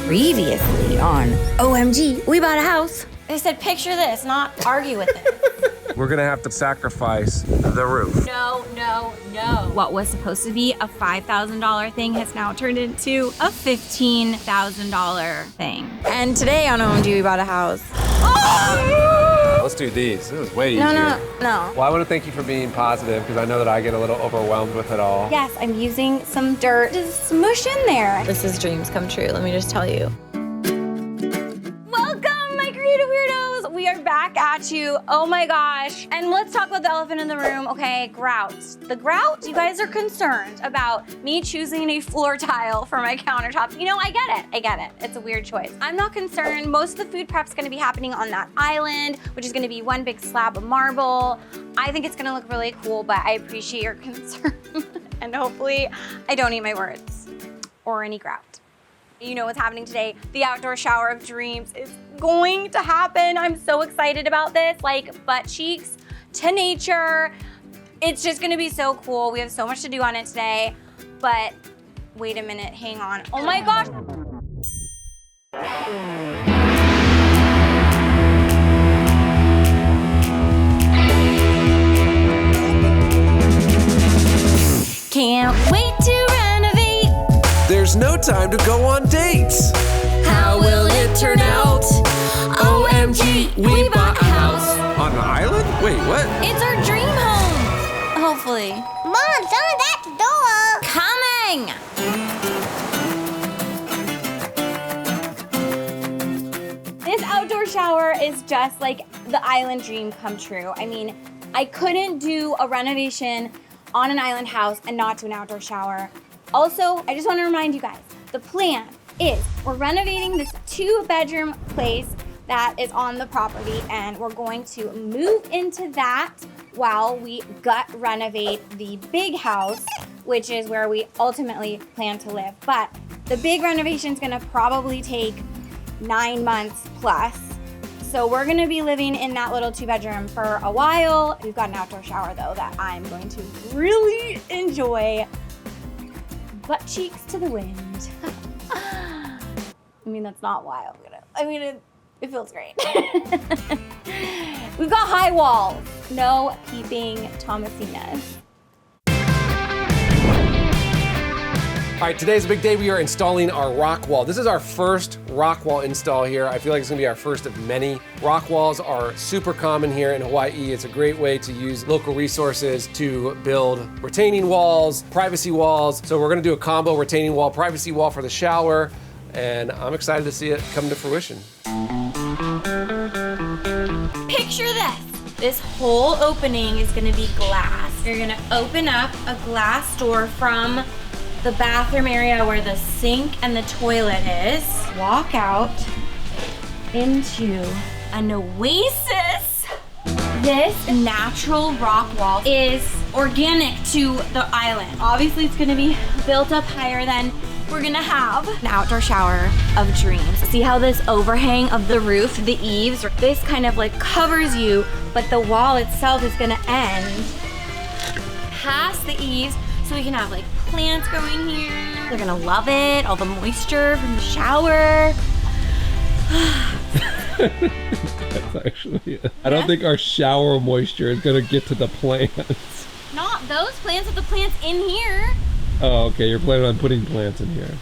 Previously on OMG, we bought a house. They said picture this, not argue with it. We're gonna have to sacrifice the roof. No. What was supposed to be a $5,000 thing has now turned into a $15,000 thing. And today on OMG, we bought a house. Oh! Let's do these. This is way easier. No. Well, I want to thank you for being positive because I know that I get a little overwhelmed with it all. Yes, I'm using some dirt to smush in there. This is dreams come true, let me just tell you. Welcome, my creative weirdos. We are back at you. Oh my gosh. And let's talk about the elephant in the room, okay? Grout. The grout, you guys are concerned about me choosing a floor tile for my countertop. You know, I get it. It's a weird choice. I'm not concerned. Most of the food prep's gonna be happening on that island, which is gonna be one big slab of marble. I think it's gonna look really cool, but I appreciate your concern. And hopefully I don't eat my words or any grout. You know what's happening today. The outdoor shower of dreams is going to happen. I'm so excited about this. Like butt cheeks to nature. It's just gonna be so cool. We have so much to do on it today, but wait a minute, hang on. Oh my gosh. Can't wait to renovate. There's no time to go on dates. How will it turn out? OMG, we bought a house. On the island? Wait, what? It's our dream home. Hopefully. Mom, someone's at the door. Coming. This outdoor shower is just like the island dream come true. I mean, I couldn't do a renovation on an island house and not do an outdoor shower. Also, I just want to remind you guys, the plan is we're renovating this 2-bedroom place that is on the property, and we're going to move into that while we gut renovate the big house, which is where we ultimately plan to live. But the big renovation is gonna probably take 9 months plus. So we're gonna be living in that little 2-bedroom for a while. We've got an outdoor shower though that I'm going to really enjoy. Butt cheeks to the wind. I mean, that's not why I'm gonna, it feels great. We've got high walls, no peeping Thomasinas. All right, today's a big day. We are installing our rock wall. This is our first rock wall install here. I feel like it's gonna be our first of many. Rock walls are super common here in Hawaii. It's a great way to use local resources to build retaining walls, privacy walls. So we're gonna do a combo retaining wall, privacy wall for the shower, and I'm excited to see it come to fruition. Picture this. This whole opening is gonna be glass. You're gonna open up a glass door from the bathroom area where the sink and the toilet is. Walk out into an oasis. This natural rock wall is organic to the island. Obviously it's gonna be built up higher than we're gonna have an outdoor shower of dreams. See how this overhang of the roof, the eaves, this kind of like covers you, but the wall itself is gonna end past the eaves, so we can have like plants growing here. They're gonna love it, all the moisture from the shower. That's actually it. I don't think our shower moisture is gonna get to the plants. Not those plants, but the plants in here. Oh, okay, you're planning on putting plants in here.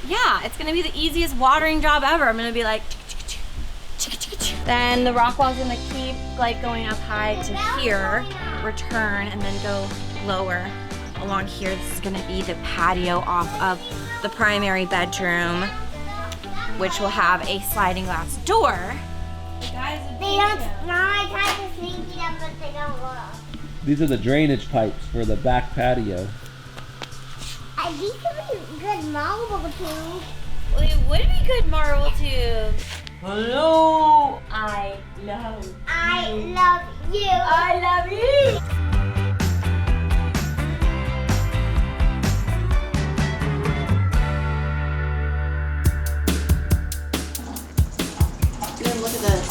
Yeah, it's gonna be the easiest watering job ever. I'm gonna be like, then the rock wall's gonna keep like going up high to here, return, and then go lower along here. This is gonna be the patio off of the primary bedroom, which will have a sliding glass door. They don't, no, I tried to sneak it up, but they don't work. These are the drainage pipes for the back patio. These could be good marble tubes. Well, it would be good marble too. Hello, I love you. I love you. I love you. Look at this.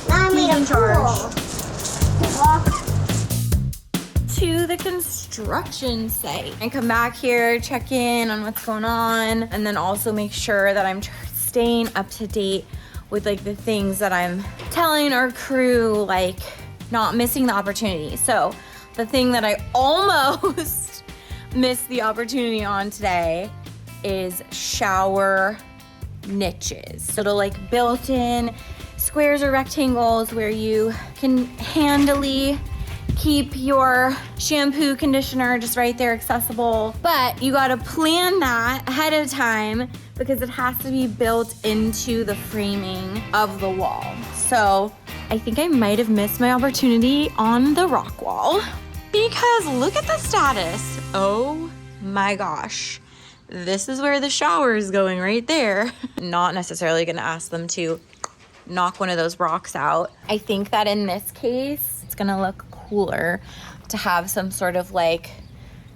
Now I made a pool. To the construction instructions say? And come back here, check in on what's going on, and then also make sure that I'm staying up to date with like the things that I'm telling our crew, like not missing the opportunity. So the thing that I almost missed the opportunity on today is shower niches. So the like built-in squares or rectangles where you can handily keep your shampoo, conditioner just right there accessible. But you gotta plan that ahead of time because it has to be built into the framing of the wall. So I think I might have missed my opportunity on the rock wall because look at the status. Oh my gosh. This is where the shower is going right there. Not necessarily gonna ask them to knock one of those rocks out. I think that in this case, it's gonna look cooler to have some sort of like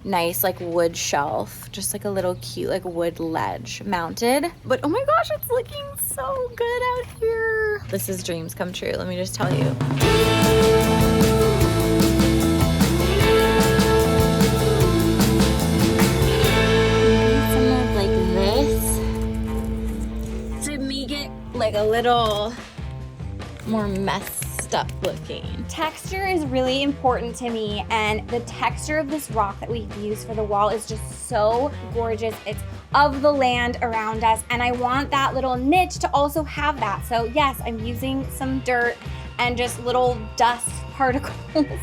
nice like wood shelf, just like a little cute like wood ledge mounted. But oh my gosh, it's looking so good out here. This is dreams come true, let me just tell you. Something like this to make it like a little more messed up looking. Texture is really important to me, and the texture of this rock that we've used for the wall is just so gorgeous. It's of the land around us, and I want that little niche to also have that. So yes, I'm using some dirt and just little dust particles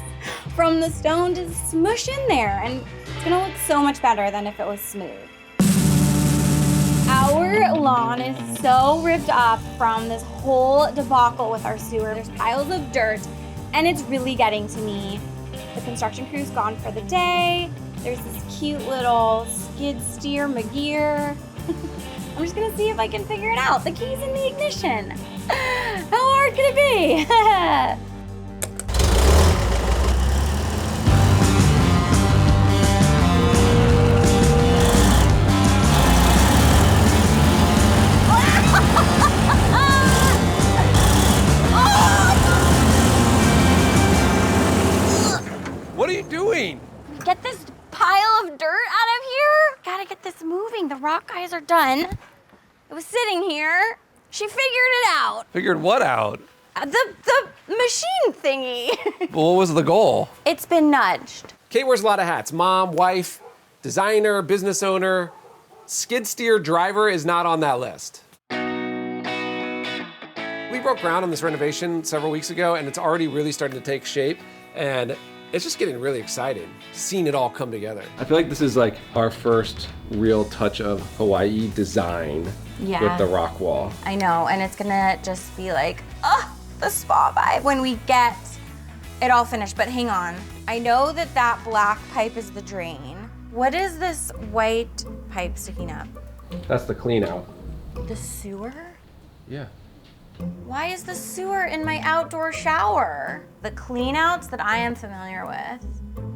from the stone to smush in there, and it's gonna look so much better than if it was smooth. Our lawn is so ripped up from this whole debacle with our sewer. There's piles of dirt, and it's really getting to me. The construction crew's gone for the day. There's this cute little skid steer McGear. I'm just gonna see if I can figure it out. The key's in the ignition. How hard could it be? What are you doing? Get this pile of dirt out of here. Gotta get this moving. The rock guys are done. It was sitting here. She figured it out. Figured what out? The machine thingy. Well, what was the goal? It's been nudged. Kate wears a lot of hats. Mom, wife, designer, business owner. Skid steer driver is not on that list. We broke ground on this renovation several weeks ago, and it's already really starting to take shape. And it's just getting really exciting, seeing it all come together. I feel like this is like our first real touch of Hawaii design with the rock wall. I know, and it's gonna just be like, the spa vibe when we get it all finished. But hang on, I know that that black pipe is the drain. What is this white pipe sticking up? That's the clean out. The sewer? Yeah. Why is the sewer in my outdoor shower? The clean outs that I am familiar with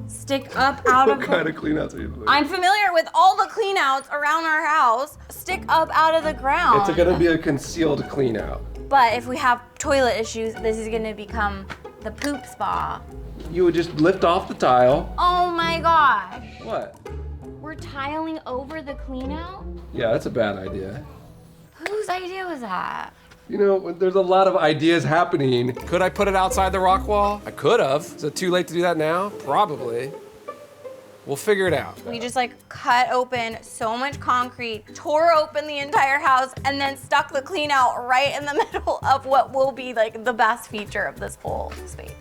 stick up out of What kind of clean outs are you doing? I'm familiar with all the clean outs around our house, stick up out of the ground. It's gonna be a concealed clean out. But if we have toilet issues, this is gonna become the poop spa. You would just lift off the tile. Oh my gosh. What? We're tiling over the clean out? Yeah, that's a bad idea. Whose idea was that? You know, there's a lot of ideas happening. Could I put it outside the rock wall? I could have. Is it too late to do that now? Probably. We'll figure it out. We just like cut open so much concrete, tore open the entire house, and then stuck the clean out right in the middle of what will be like the best feature of this whole space.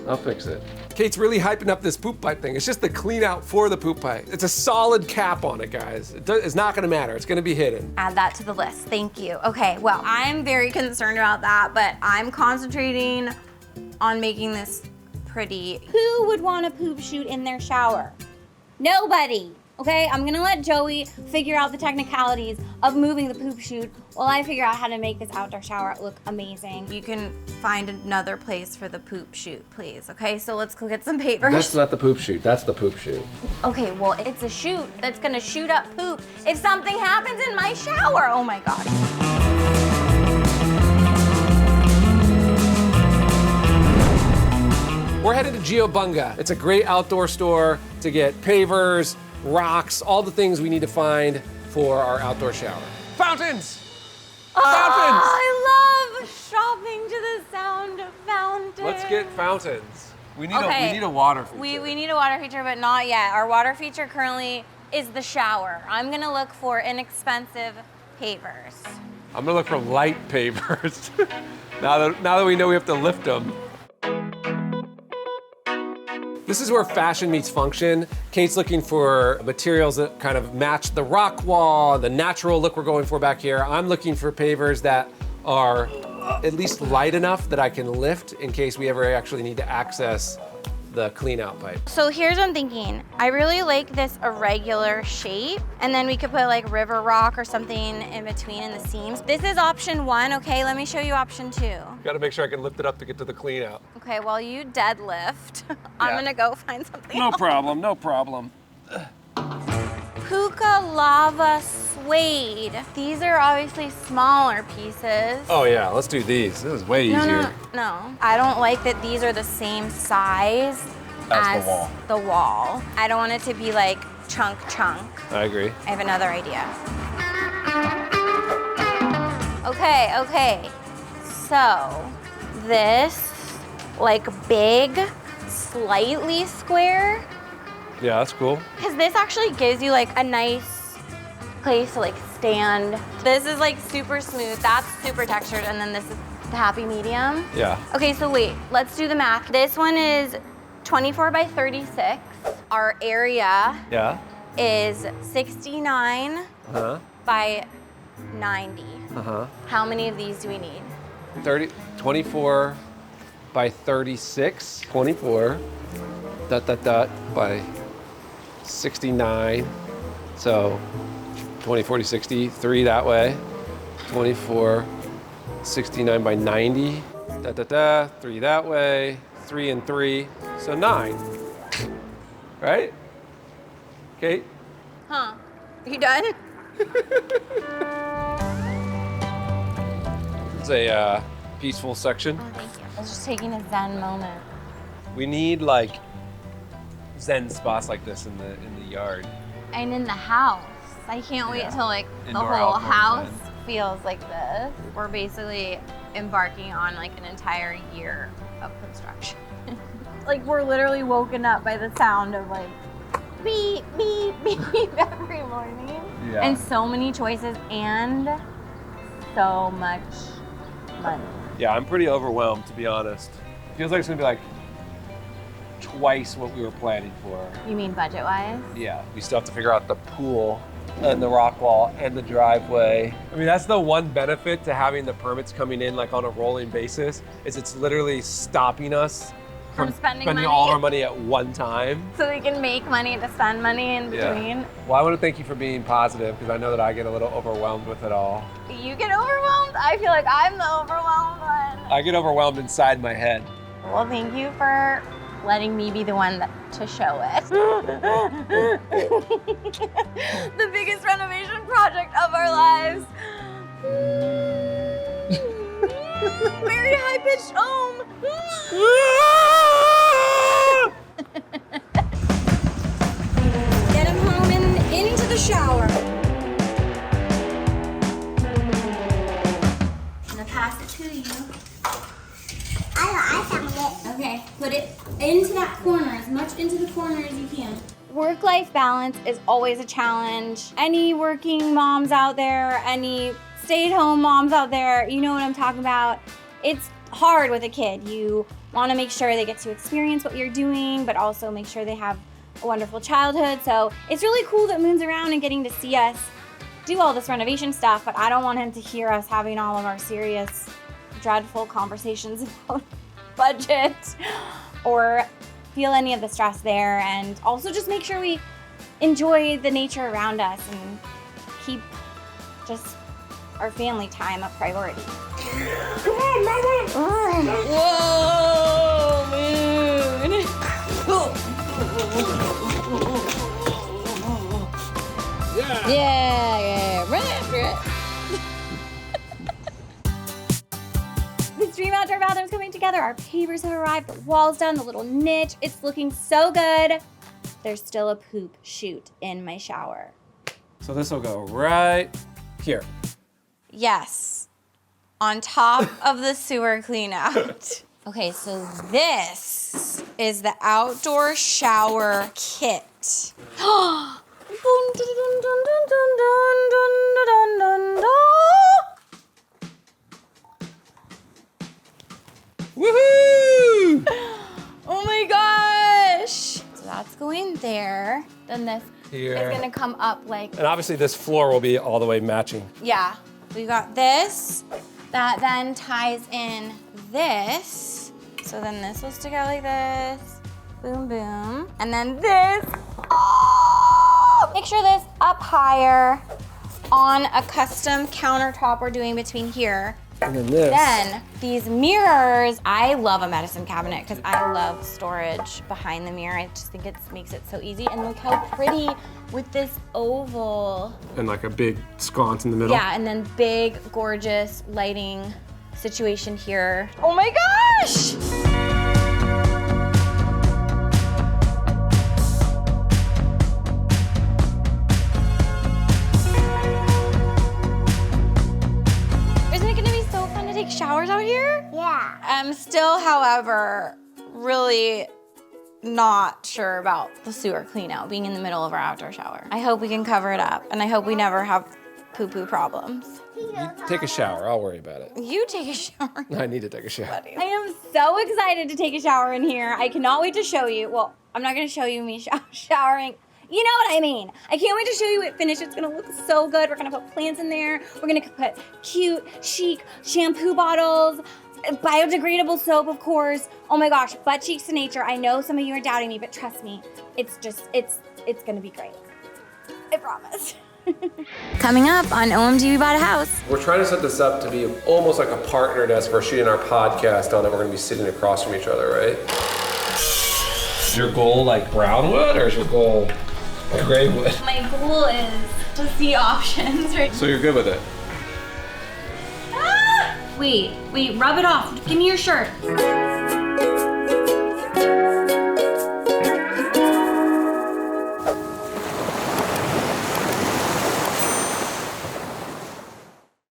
I'll fix it. Kate's really hyping up this poop pipe thing. It's just the clean out for the poop pipe. It's a solid cap on it, guys. It's not gonna matter. It's gonna be hidden. Add that to the list, thank you. Okay, well, I'm very concerned about that, but I'm concentrating on making this pretty. Who would want a poop chute in their shower? Nobody. Okay, I'm gonna let Joey figure out the technicalities of moving the poop chute while I figure out how to make this outdoor shower look amazing. You can find another place for the poop chute, please, okay? So let's go get some papers. That's not the poop chute, that's the poop chute. Okay, well, it's a chute that's gonna shoot up poop if something happens in my shower. Oh my gosh. We're headed to Geobunga. It's a great outdoor store to get pavers, rocks, all the things we need to find for our outdoor shower. Fountains! Fountains! I love shopping to the sound of fountains. Let's get fountains. We need Okay. we need a water feature. We need a water feature, but not yet. Our water feature currently is the shower. I'm gonna look for inexpensive pavers. I'm gonna look for light pavers. now that we know we have to lift them. This is where fashion meets function. Kate's looking for materials that kind of match the rock wall, the natural look we're going for back here. I'm looking for pavers that are at least light enough that I can lift in case we ever actually need to access the clean out pipe. So here's what I'm thinking. I really like this irregular shape, and then we could put like river rock or something in between in the seams. This is option 1, okay? Let me show you option 2. Gotta make sure I can lift it up to get to the clean out. Okay, while you deadlift, I'm gonna go find something No else. problem, no problem. Puka lava suede. These are obviously smaller pieces. Oh yeah, let's do these. This is way easier. No. I don't like that these are the same size As the wall. the wall. I don't want it to be like chunk. I agree. I have another idea. Okay. So this like big, slightly square, Yeah, that's cool. because this actually gives you like a nice place to like stand. This is like super smooth, that's super textured, and then this is the happy medium. Yeah. Okay, so wait, let's do the math. This one is 24 by 36. Our area Yeah. is 69 Uh-huh. by 90. Uh-huh. How many of these do we need? 24 by 36. 24 ... by 69. So 20, 40, 60, 3 that way. 24, 69 by 90. 3 that way. 3 and 3. So 9. Right? Kate? Huh? You done? It's a peaceful section. Oh, thank you. I was just taking a Zen moment. We need like Zen spots like this in the yard. And in the house. I can't wait till like Indoor, the whole outdoor house Zen. feels like this. We're basically embarking on like an entire year of construction. Like we're literally woken up by the sound of like beep, beep, beep every morning. Yeah. And so many choices and so much money. Yeah, I'm pretty overwhelmed, to be honest. Feels like it's gonna be like twice what we were planning for. You mean budget-wise? Yeah, we still have to figure out the pool and the rock wall and the driveway. I mean, that's the one benefit to having the permits coming in like on a rolling basis, is it's literally stopping us From spending money. all of our money at one time. So we can make money to spend money in between. Well, I want to thank you for being positive, because I know that I get a little overwhelmed with it all. You get overwhelmed? I feel like I'm the overwhelmed one. I get overwhelmed inside my head. Well, thank you for letting me be the one to show it. The biggest renovation project of our lives. Very high-pitched home. Get him home and into the shower. I'm gonna pass it to you. I found it. Okay, put it into that corner, as much into the corner as you can. Work-life balance is always a challenge. Any working moms out there, any stay-at-home moms out there, you know what I'm talking about. It's hard with a kid. You want to make sure they get to experience what you're doing, but also make sure they have a wonderful childhood. So it's really cool that Moon's around and getting to see us do all this renovation stuff, but I don't want him to hear us having all of our serious, dreadful conversations about budget or feel any of the stress there. And also just make sure we enjoy the nature around us and keep just our family time a priority. Come on, Mama! Whoa, Moon! Yeah, run after it. This dream outdoor bathroom is coming together. together. Our pavers have arrived, the wall's done, the little niche. It's looking so good. There's still a poop chute in my shower. So this will go right here. Yes, on top of the sewer clean out. Okay, so this is the outdoor shower kit. Woohoo! Oh my gosh! So that's going there. Then this Here. is gonna come up like, And obviously this floor will be all the way matching. yeah. We got this, that then ties in this. So then this will stick out like this. Boom, boom. And then this. Oh! Picture this up higher on a custom countertop we're doing between here. And then this. Then these mirrors, I love a medicine cabinet because I love storage behind the mirror. I just think it makes it so easy. And look how pretty with this oval. And like a big sconce in the middle. Yeah, and then big, gorgeous lighting situation here. Oh my gosh! Isn't it gonna be so fun to take showers out here? Yeah. I'm still, however, really not sure about the sewer clean out being in the middle of our outdoor shower. I hope we can cover it up, and I hope we never have poo-poo problems. You take a shower, I'll worry about it. You take a shower. I need to take a shower. I am so excited to take a shower in here. I cannot wait to show you. Well, I'm not gonna show you me showering. You know what I mean. I can't wait to show you it finished. It's gonna look so good. We're gonna put plants in there. We're gonna put cute, chic shampoo bottles, biodegradable soap, of course. Oh my gosh, butt cheeks to nature. I know some of you are doubting me, but trust me, it's gonna be great. I promise. Coming up on OMG We Bought a House. We're trying to set this up to be almost like a partner desk for shooting our podcast on it. We're gonna be sitting across from each other, right? Is your goal like brown wood or is your goal like gray wood? My goal is to see options, right? So you're good with it? Ah! Wait, rub it off. Give me your shirt.